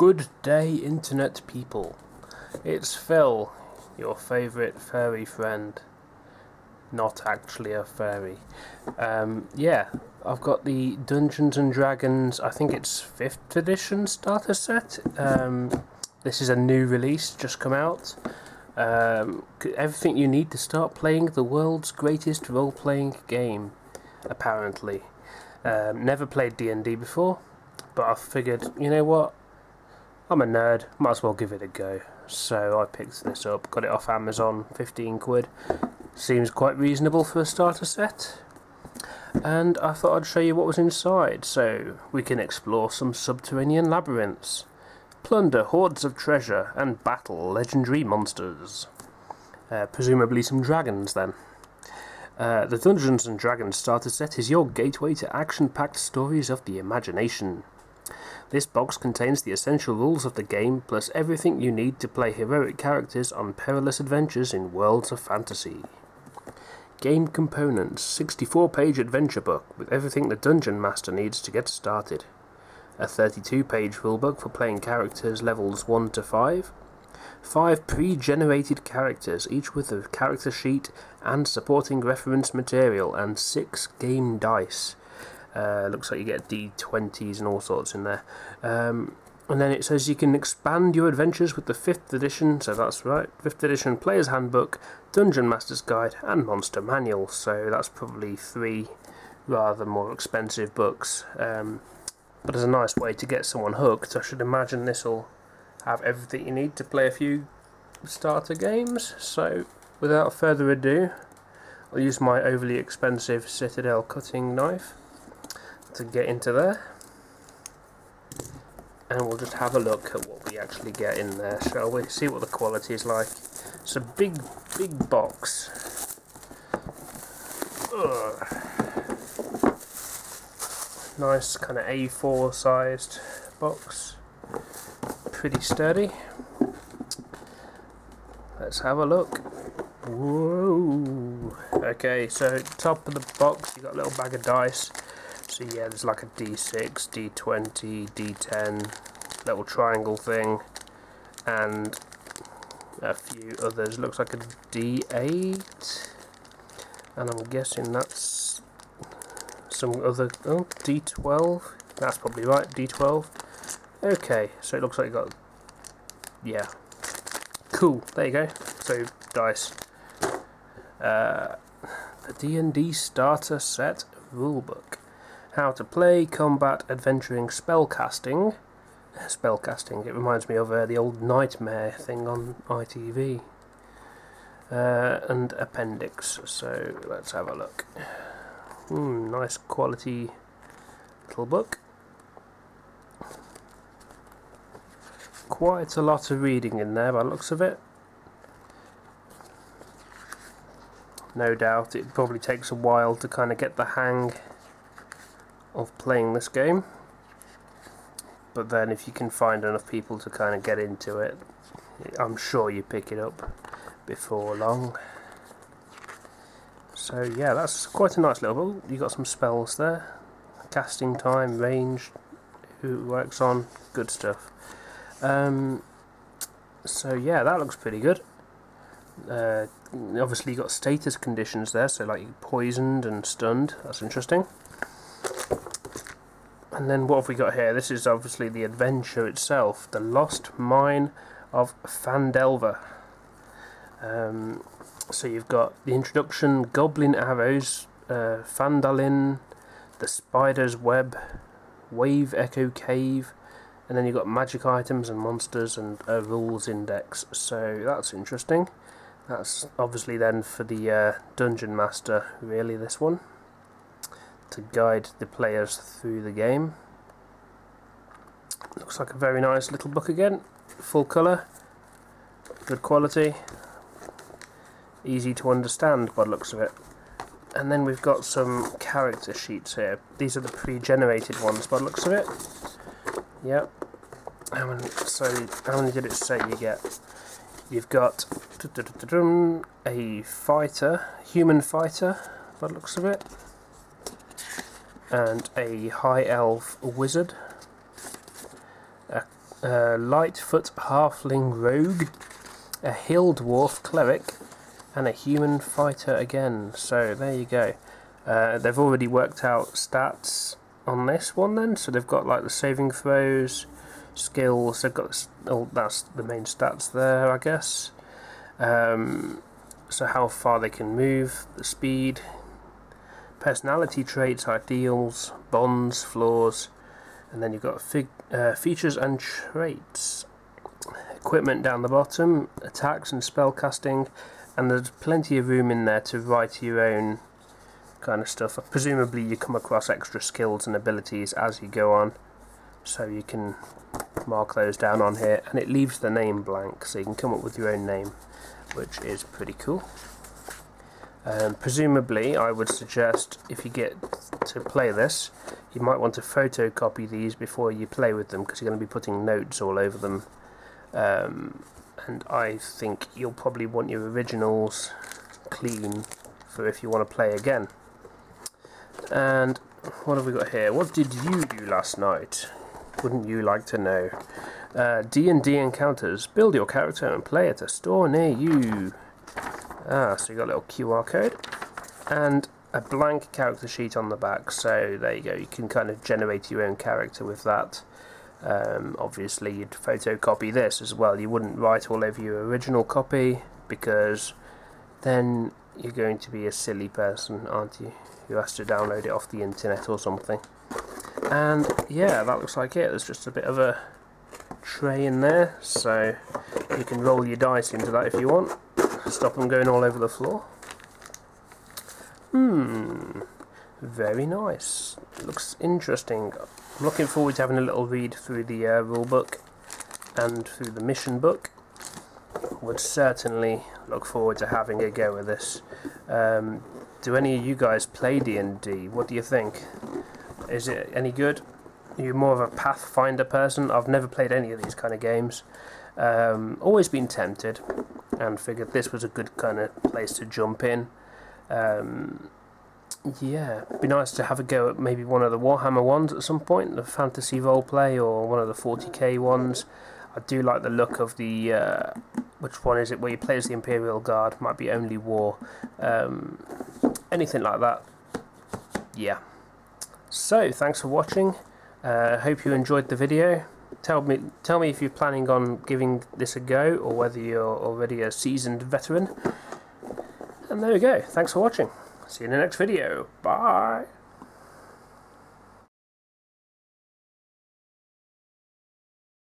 Good day, Internet people. It's Phil, your favourite furry friend. Not actually a furry. Yeah, I've got the Dungeons and Dragons, I think it's 5th edition starter set. This is a new release, just come out. Everything you need to start playing the world's greatest role-playing game, apparently. Never played D&D before, but I figured, you know what? I'm a nerd, might as well give it a go. So I picked this up, got it off Amazon, 15 quid. Seems quite reasonable for a starter set. And I thought I'd show you what was inside, so we can explore some subterranean labyrinths, plunder hordes of treasure, and battle legendary monsters. Presumably some dragons then. The Dungeons and Dragons starter set is your gateway to action-packed stories of the imagination. This box contains the essential rules of the game, plus everything you need to play heroic characters on perilous adventures in worlds of fantasy. Game components: 64-page adventure book with everything the Dungeon Master needs to get started. A 32-page rulebook for playing characters levels 1 to 5. 5 pre-generated characters, each with a character sheet and supporting reference material, and 6 game dice. Looks like you get D20s and all sorts in there. And then it says you can expand your adventures with the 5th edition, so that's right, 5th edition Player's Handbook, Dungeon Master's Guide, and Monster Manual. So that's probably 3 rather more expensive books. But as a nice way to get someone hooked, I should imagine this will have everything you need to play a few starter games. So without further ado, I'll use my overly expensive Citadel cutting knife to get into there, and we'll just have a look at what we actually get in there, shall we? See what the quality is like. It's a big box. Ugh. Nice kind of A4 sized box, pretty sturdy. Let's have a look. Whoa. Okay, so top of the box you got a little bag of dice. So yeah, there's like a D6, D20, D10, little triangle thing, and a few others. Looks like a D8, and I'm guessing that's some other, oh, D12, that's probably right, D12. Okay, so it looks like you got, yeah, cool, there you go, so dice. The D&D starter set rulebook. How to play, combat, adventuring, spellcasting. Spellcasting, it reminds me of the old Nightmare thing on ITV. And appendix, so let's have a look. Nice quality little book. Quite a lot of reading in there by the looks of it. No doubt it probably takes a while to kind of get the hang of playing this game, but then if you can find enough people to kind of get into it, I'm sure you pick it up before long. So yeah, that's quite a nice little book. You got some spells there, casting time, range, who it works on, good stuff. So yeah, that looks pretty good. Obviously you got status conditions there, so like you're poisoned and stunned, that's interesting. And then what have we got here? This is obviously the adventure itself, The Lost Mine of Phandelver. So you've got the introduction, Goblin Arrows, Phandalin, The Spider's Web, Wave Echo Cave, and then you've got magic items and monsters and a rules index. So that's interesting. That's obviously then for the Dungeon Master, really, this one, to guide the players through the game. Looks like a very nice little book again, full colour, good quality, easy to understand by the looks of it. And then we've got some character sheets here. These are the pre-generated ones by the looks of it. Yep. How many did it say you get? You've got a fighter, human fighter by the looks of it, and a high elf wizard, a a Lightfoot Halfling Rogue, a Hill Dwarf Cleric, and a Human Fighter again. So there you go. They've already worked out stats on this one then, so they've got like the saving throws, skills, they've got, oh, that's the main stats there, I guess. So how far they can move, the speed, personality traits, ideals, bonds, flaws, and then you've got features and traits. Equipment down the bottom, attacks and spell casting, and there's plenty of room in there to write your own kind of stuff. Presumably you come across extra skills and abilities as you go on, so you can mark those down on here, and it leaves the name blank, so you can come up with your own name, which is pretty cool. Presumably I would suggest, if you get to play this, you might want to photocopy these before you play with them, because you're going to be putting notes all over them, and I think you'll probably want your originals clean for if you want to play again. And what have we got here? What did you do last night? Wouldn't you like to know? D&D encounters. Build your character and play at a store near you. So you got a little QR code and a blank character sheet on the back, so there you go, you can kind of generate your own character with that. Obviously you'd photocopy this as well. You wouldn't write all over your original copy, because then you're going to be a silly person, aren't you, who has to download it off the internet or something. And yeah, that looks like it. There's just a bit of a tray in there, so you can roll your dice into that if you want. Stop them going all over the floor. Very nice. Looks interesting. I'm looking forward to having a little read through the rule book and through the mission book. Would certainly look forward to having a go with this. Do any of you guys play D&D? What do you think? Is it any good? Are you more of a Pathfinder person? I've never played any of these kind of games. Always been tempted, and figured this was a good kind of place to jump in. Yeah, it'd be nice to have a go at maybe one of the Warhammer ones at some point, the fantasy roleplay, or one of the 40k ones. I do like the look of the, which one is it, where you play as the Imperial Guard, might be Only War, anything like that. Yeah. So, thanks for watching. Hope you enjoyed the video. Tell me if you're planning on giving this a go, or whether you're already a seasoned veteran. And there we go. Thanks for watching. See you in the next video. Bye.